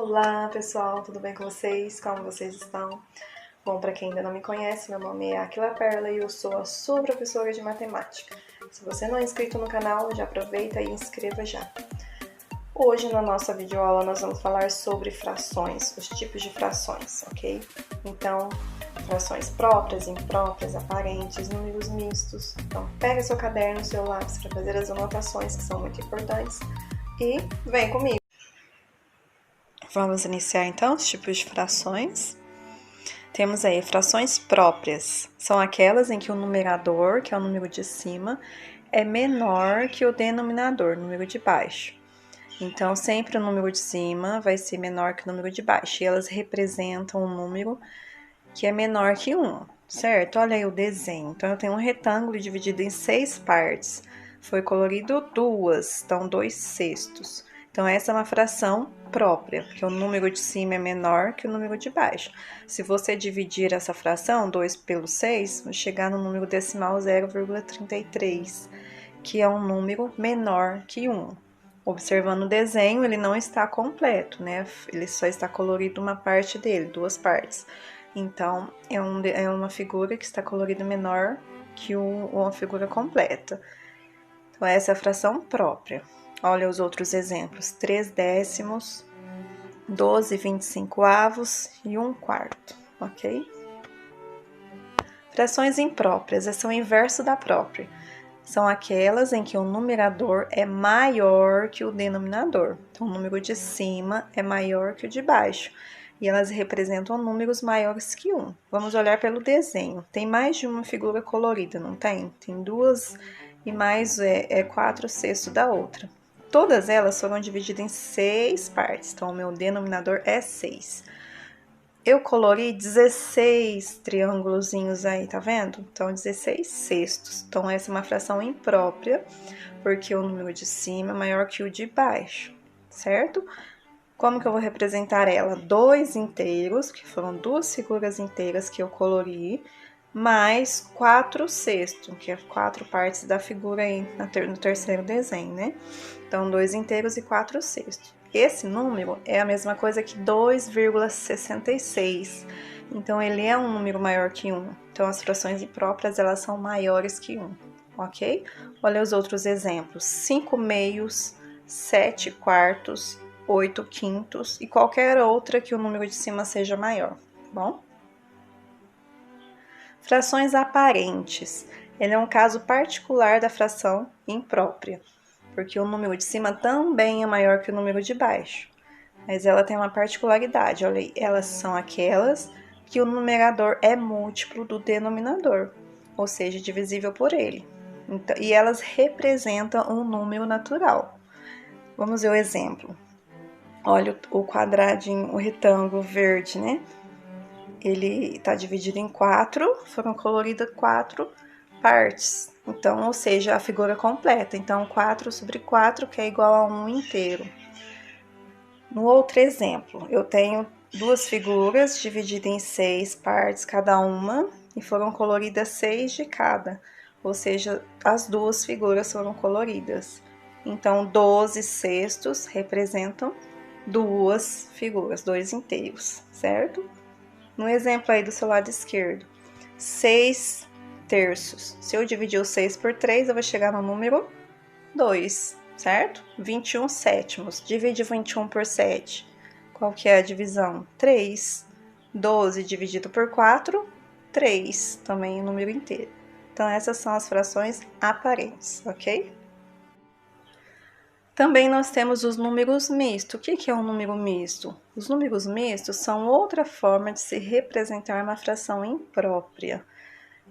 Olá pessoal, tudo bem com vocês? Como vocês estão? Bom, para quem ainda não me conhece, meu nome é Aquila Perla e eu sou a sua professora de matemática. Se você não é inscrito no canal, já aproveita e inscreva já. Hoje na nossa videoaula nós vamos falar sobre frações, os tipos de frações, ok? Então, frações próprias, impróprias, aparentes, números mistos. Então, pega seu caderno, seu lápis para fazer as anotações que são muito importantes e vem comigo. Vamos iniciar então os tipos de frações. Temos aí frações próprias, são aquelas em que o numerador, que é o número de cima, é menor que o denominador, o número de baixo. Então, sempre o número de cima vai ser menor que o número de baixo, e elas representam um número que é menor que 1, certo? Olha aí o desenho. Então, eu tenho um retângulo dividido em 6 partes, foi colorido 2, então 2/6. Então, essa é uma fração própria, porque o número de cima é menor que o número de baixo. Se você dividir essa fração, 2 pelo 6, vai chegar no número decimal 0,33, que é um número menor que 1. Observando o desenho, ele não está completo, né? Ele só está colorido uma parte dele, 2 partes. Então, é uma figura que está colorida menor que uma figura completa. Então, essa é a fração própria. Olha os outros exemplos: 3 décimos, 12/25 e 1/4, ok? Frações impróprias, são o inverso da própria. São aquelas em que o numerador é maior que o denominador. Então, o número de cima é maior que o de baixo. E elas representam números maiores que 1. Vamos olhar pelo desenho. Tem mais de uma figura colorida, não tem? Tem duas e mais 4/6 da outra. Todas elas foram divididas em 6 partes, então o meu denominador é 6. Eu colori 16 triângulozinhos aí, tá vendo? Então, 16/6. Então, essa é uma fração imprópria, porque o número de cima é maior que o de baixo, certo? Como que eu vou representar ela? 2 inteiros, que foram 2 figuras inteiras que eu colori, mais 4/6, que é 4 partes da figura aí no terceiro desenho, né? Então, 2 inteiros e 4/6. Esse número é a mesma coisa que 2,66. Então, ele é um número maior que 1. Então, as frações impróprias, elas são maiores que 1, ok? Olha os outros exemplos: 5/2, 7/4, 8/5 e qualquer outra que o número de cima seja maior, tá bom? Frações aparentes. Ele é um caso particular da fração imprópria, porque o número de cima também é maior que o número de baixo. Mas ela tem uma particularidade, olha aí, elas são aquelas que o numerador é múltiplo do denominador, ou seja, divisível por ele. Então, e elas representam um número natural. Vamos ver o exemplo. Olha o quadradinho, o retângulo verde, né? Ele está dividido em 4, foram coloridas 4 partes. Então, ou seja, a figura completa. Então, 4/4, que é igual a 1 inteiro. No outro exemplo, eu tenho 2 figuras divididas em 6 partes cada uma e foram coloridas 6 de cada. Ou seja, as 2 figuras foram coloridas. Então, 12/6 representam 2 figuras, 2 inteiros, certo? No exemplo aí do seu lado esquerdo, 6/3. Se eu dividir o 6 por 3, eu vou chegar no número 2, certo? 21/7. Divide 21 por 7. Qual que é a divisão? 3. 12 dividido por 4, 3. Também o número inteiro. Então, essas são as frações aparentes, ok? Também nós temos os números mistos. O que é um número misto? Os números mistos são outra forma de se representar uma fração imprópria.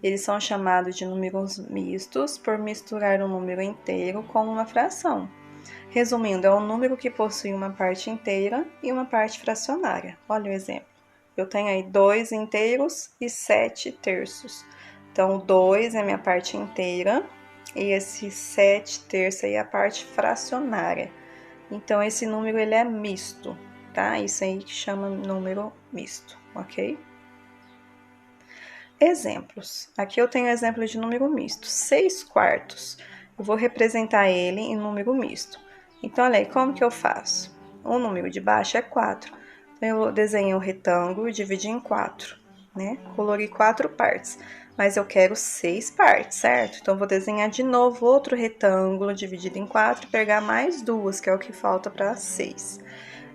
Eles são chamados de números mistos por misturar um número inteiro com uma fração. Resumindo, é um número que possui uma parte inteira e uma parte fracionária. Olha o exemplo. Eu tenho aí 2 inteiros e 7/3. Então, o 2 é a minha parte inteira e esse 7/3 aí é a parte fracionária. Então, esse número ele é misto, tá? Isso aí que chama número misto, ok? Exemplos. Aqui eu tenho exemplo de número misto. 6/4. Eu vou representar ele em número misto. Então, olha aí, como que eu faço? O número de baixo é 4. Então, eu desenhei um retângulo, dividi em 4, né? Colori 4 partes, mas eu quero 6 partes, certo? Então, vou desenhar de novo outro retângulo, dividido em 4, e pegar mais 2, que é o que falta para 6.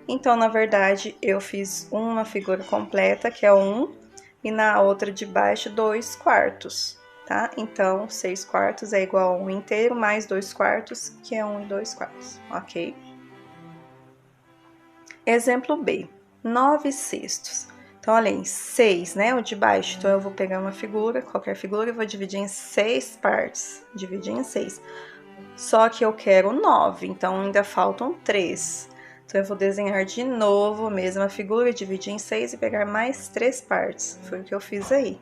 Então, na verdade, eu fiz uma figura completa, que é 1, e na outra de baixo, 2 quartos, tá? Então, 6 quartos é igual a 1 inteiro, mais 2 quartos, que é 1 e 2 quartos, ok? Exemplo B, 9 cestos. Então, olha aí, 6, né? O de baixo. Então, eu vou pegar uma figura, qualquer figura, e vou dividir em 6 partes. Dividir em 6. Só que eu quero 9, então ainda faltam 3. Então, eu vou desenhar de novo a mesma figura, dividir em 6 e pegar mais 3 partes. Foi o que eu fiz aí.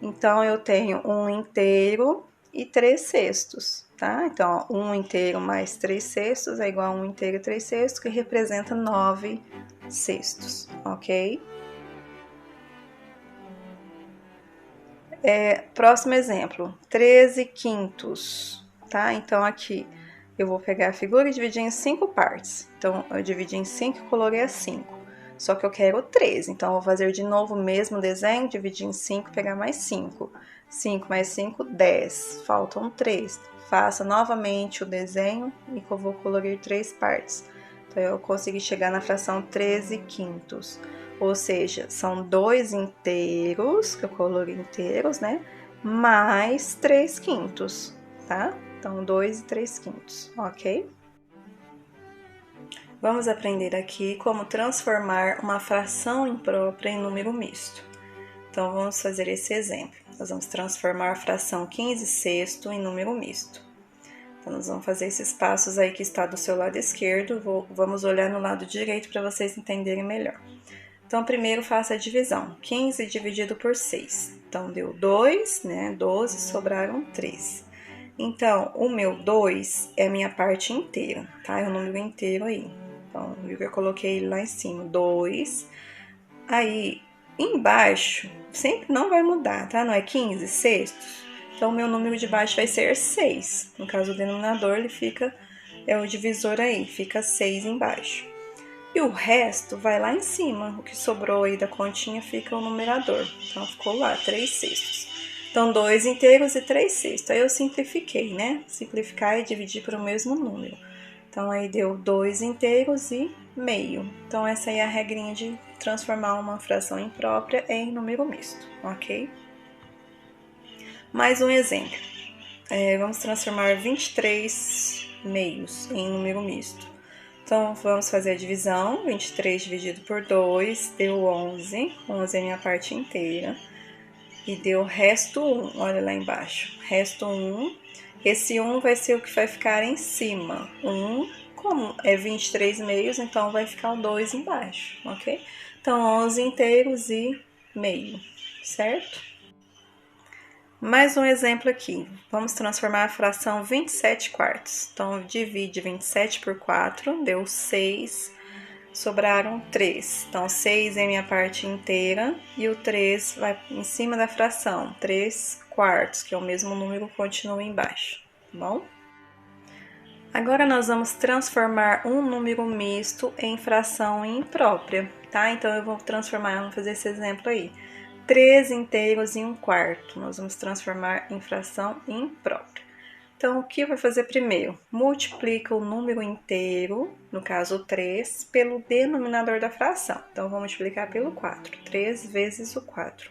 Então, eu tenho 1 inteiro e 3 cestos, tá? Então, ó, 1 inteiro mais 3 cestos é igual a 1 inteiro e 3 cestos, que representa 9 cestos, ok? Próximo exemplo, 13 quintos, tá? Então, aqui eu vou pegar a figura e dividir em 5 partes. Então, eu dividi em 5 e colorei a 5. Só que eu quero 13, então eu vou fazer de novo o mesmo desenho, dividir em 5 e pegar mais 5. 5 mais 5, 10. Faltam 3. Faça novamente o desenho e eu vou colorir 3 partes. Então, eu consegui chegar na fração 13 quintos. Ou seja, são 2 inteiros, que eu colori inteiros, né? Mais 3 quintos, tá? Então, 2 e 3 quintos, ok? Vamos aprender aqui como transformar uma fração imprópria em número misto. Então, vamos fazer esse exemplo. Nós vamos transformar a fração 15 sexto em número misto. Então, nós vamos fazer esses passos aí que está do seu lado esquerdo. Vamos olhar no lado direito para vocês entenderem melhor. Então, primeiro faça a divisão. 15 dividido por 6. Então, deu 2, né? 12, sobraram 3. Então, o meu 2 é a minha parte inteira, tá? É o número inteiro aí. Então, eu coloquei ele lá em cima, 2. Aí, embaixo, sempre não vai mudar, tá? Não é 15 sextos? Então, o meu número de baixo vai ser 6. No caso, o denominador, ele fica, é o divisor aí, fica 6 embaixo. E o resto vai lá em cima, o que sobrou aí da continha fica o numerador. Então, ficou lá, 3 sextos. Então, 2 inteiros e 3 sextos. Aí eu simplifiquei, né? Simplificar e dividir para o mesmo número. Então, aí deu 2 inteiros e meio. Então, essa aí é a regrinha de transformar uma fração imprópria em número misto, ok? Mais um exemplo. Vamos transformar 23 meios em número misto. Então, vamos fazer a divisão. 23 dividido por 2 deu 11. 11 é a minha parte inteira. E deu resto 1, olha lá embaixo. Resto 1. Esse 1 vai ser o que vai ficar em cima. 1, como é 23 meios, então vai ficar o 2 embaixo, ok? Então, 11 inteiros e meio, certo? Mais um exemplo aqui. Vamos transformar a fração 27 quartos. Então, divide 27 por 4, deu 6, sobraram 3. Então, 6 é a minha parte inteira e o 3 vai em cima da fração, 3 quartos, que é o mesmo número, continua embaixo, tá bom? Agora, nós vamos transformar um número misto em fração imprópria, tá? Então, eu vou transformar, vamos fazer esse exemplo aí. 3 inteiros e 1 quarto, nós vamos transformar em fração imprópria. Então, o que vai fazer primeiro? Multiplica o número inteiro, no caso 3, pelo denominador da fração. Então, vou multiplicar pelo 4. 3 vezes o 4,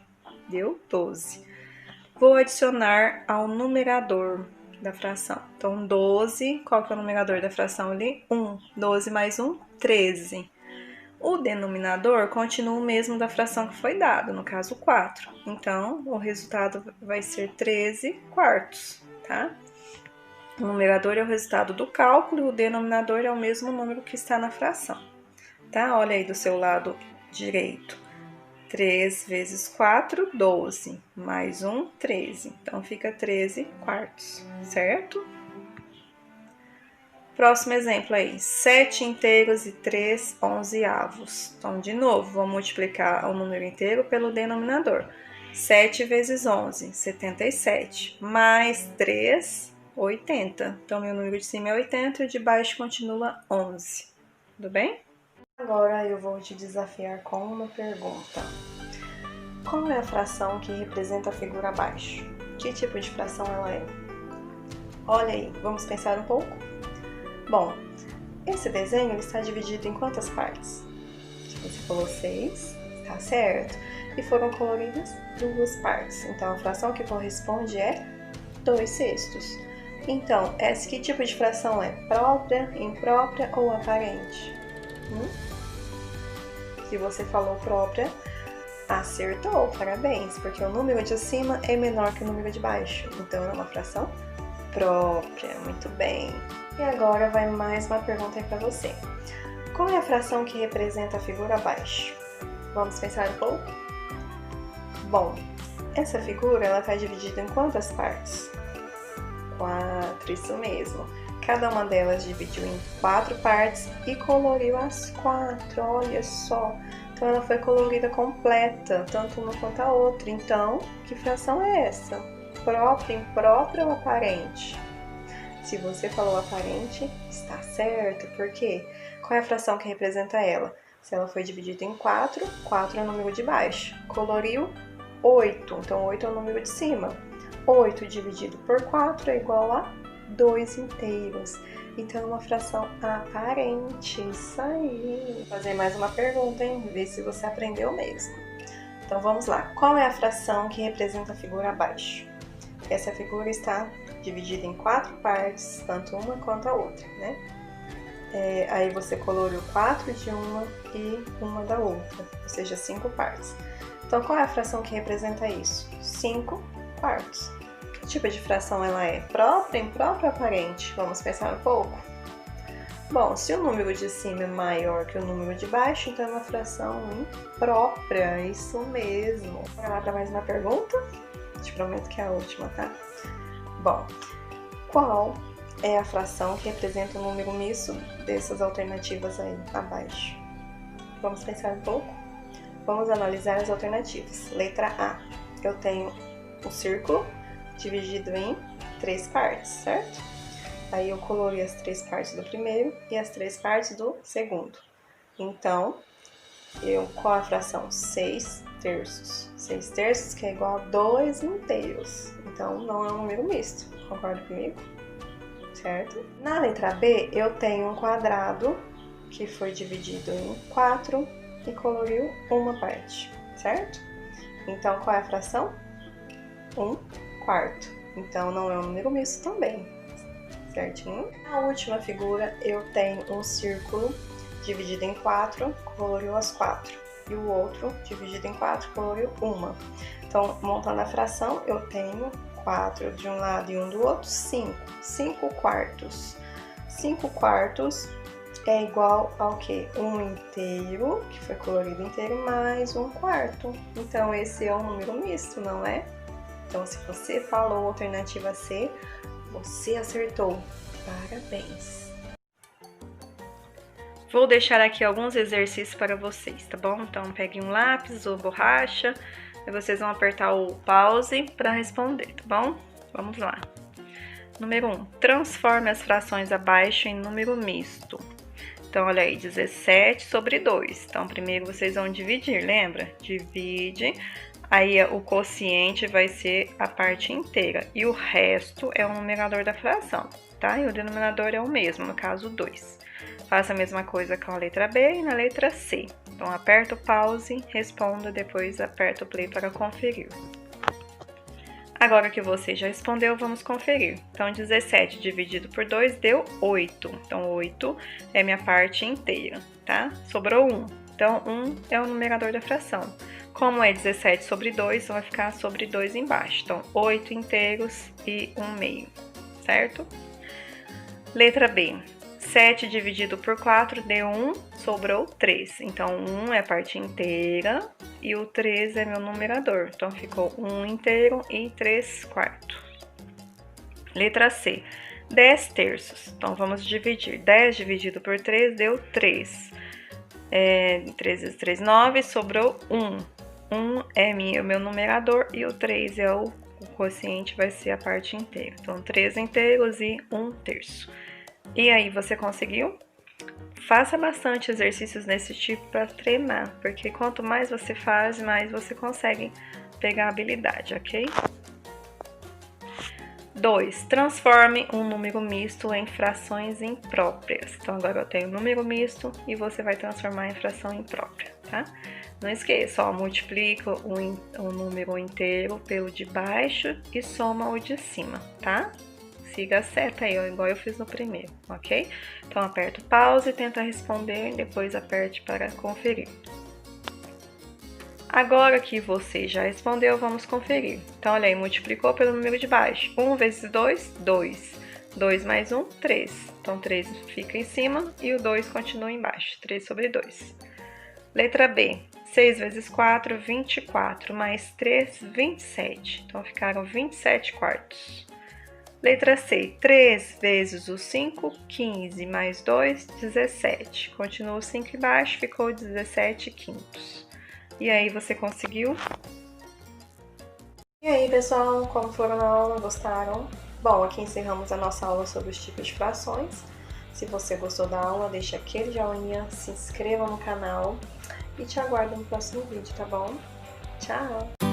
deu 12. Vou adicionar ao numerador da fração. Então, 12, qual que é o numerador da fração ali? 1. 12 mais 1, 13. O denominador continua o mesmo da fração que foi dada, no caso 4. Então, o resultado vai ser 13 quartos, tá? O numerador é o resultado do cálculo e o denominador é o mesmo número que está na fração, tá? Olha aí do seu lado direito. 3 vezes 4, 12. Mais 1, 13. Então, fica 13 quartos, certo? Próximo exemplo aí, 7 inteiros e 3 onzeavos. Então, de novo, vou multiplicar o número inteiro pelo denominador. 7 vezes 11, 77. Mais 3, 80. Então, meu número de cima é 80 e o de baixo continua 11. Tudo bem? Agora eu vou te desafiar com uma pergunta. Qual é a fração que representa a figura abaixo? Que tipo de fração ela é? Olha aí, vamos pensar um pouco? Bom, esse desenho está dividido em quantas partes? Você falou 6, tá certo. E foram coloridas 2 partes. Então, a fração que corresponde é 2/6. Então, que tipo de fração é? Própria, imprópria ou aparente? Se você falou própria, acertou, parabéns, porque o número de cima é menor que o número de baixo. Então, é uma fração própria, muito bem. E agora vai mais uma pergunta aí para você. Qual é a fração que representa a figura abaixo? Vamos pensar um pouco? Bom, essa figura ela está dividida em quantas partes? 4, isso mesmo. Cada uma delas dividiu em 4 partes e coloriu as 4, olha só. Então ela foi colorida completa, tanto uma quanto a outra. Então, que fração é essa? Própria, imprópria ou aparente? Se você falou aparente, está certo. Por quê? Qual é a fração que representa ela? Se ela foi dividida em 4, 4 é o número de baixo. Coloriu 8, então 8 é o número de cima. 8 dividido por 4 é igual a 2 inteiros. Então é uma fração aparente. Isso aí. Vou fazer mais uma pergunta, hein? Ver se você aprendeu mesmo. Então vamos lá. Qual é a fração que representa a figura abaixo? Essa figura está dividida em 4 partes, tanto uma quanto a outra, né? Aí você coloriu 4 de uma e uma da outra, ou seja, 5 partes. Então, qual é a fração que representa isso? 5 quartos. Que tipo de fração ela é? Própria, imprópria ou aparente? Vamos pensar um pouco? Bom, se o número de cima é maior que o número de baixo, então é uma fração imprópria, isso mesmo. Bora lá para mais uma pergunta? Te prometo que é a última, tá? Bom, qual é a fração que representa o número misto dessas alternativas aí abaixo? Vamos pensar um pouco? Vamos analisar as alternativas. Letra A, eu tenho um círculo dividido em 3 partes, certo? Aí eu colori as 3 partes do primeiro e as 3 partes do segundo. Então, qual a fração? 6 terços. 6 terços que é igual a 2 inteiros. Então, não é um número misto. Concorda comigo? Certo? Na letra B, eu tenho um quadrado que foi dividido em 4 e coloriu uma parte, certo? Então, qual é a fração? 1/4. Então, não é um número misto também, certinho? Na última figura, eu tenho um círculo dividido em 4, coloriu as 4. E o outro, dividido em 4, coloriu uma. Então, montando a fração, eu tenho 4 de um lado e 1 do outro, 5. 5 quartos. 5 quartos é igual ao quê? 1 inteiro, que foi colorido inteiro, mais 1/4. Então, esse é um número misto, não é? Então, se você falou alternativa C, você acertou. Parabéns! Vou deixar aqui alguns exercícios para vocês, tá bom? Então, peguem um lápis ou borracha e vocês vão apertar o pause para responder, tá bom? Vamos lá. Número 1. Transforme as frações abaixo em número misto. Então, olha aí, 17 sobre 2. Então, primeiro vocês vão dividir, lembra? Divide, aí o quociente vai ser a parte inteira e o resto é o numerador da fração, tá? E o denominador é o mesmo, no caso 2. Faça a mesma coisa com a letra B e na letra C. Então, aperta o pause, responda, depois aperta o play para conferir. Agora que você já respondeu, vamos conferir. Então, 17 dividido por 2 deu 8. Então, 8 é minha parte inteira, tá? Sobrou 1. Então, 1 é o numerador da fração. Como é 17 sobre 2, vai ficar sobre 2 embaixo. Então, 8 inteiros e 1 meio, certo? Letra B. 7 dividido por 4 deu 1, sobrou 3. Então, 1 é a parte inteira e o 3 é meu numerador. Então, ficou 1 inteiro e 3 quartos. Letra C. 10 terços. Então, vamos dividir. 10 dividido por 3 deu 3. 3 vezes 3, 9, sobrou 1. 1 é o meu numerador e o 3 é o quociente, vai ser a parte inteira. Então, 3 inteiros e 1 terço. E aí, você conseguiu? faça bastante exercícios desse tipo para treinar, porque quanto mais você faz, mais você consegue pegar a habilidade, ok? 2. Transforme um número misto em frações impróprias. Então, agora eu tenho um número misto e você vai transformar em fração imprópria, tá? Não esqueça, ó, multiplica um número inteiro pelo de baixo e soma o de cima, tá? Siga a seta aí, ó, igual eu fiz no primeiro, ok? Então, aperta o pause, tenta responder, depois aperte para conferir. Agora que você já respondeu, vamos conferir. Então, olha aí, multiplicou pelo número de baixo. 1 vezes 2, 2. 2 mais 1, 3. Então, 3 fica em cima e o 2 continua embaixo. 3 sobre 2. Letra B. 6 vezes 4, 24. Mais 3, 27. Então, ficaram 27 quartos. Letra C. 3 vezes o 5, 15. Mais 2, 17. Continua o 5 embaixo, ficou 17 quintos. E aí, você conseguiu? E aí, pessoal, como foram na aula? Gostaram? Bom, aqui encerramos a nossa aula sobre os tipos de frações. Se você gostou da aula, deixa aquele joinha, se inscreva no canal e te aguardo no próximo vídeo, tá bom? Tchau!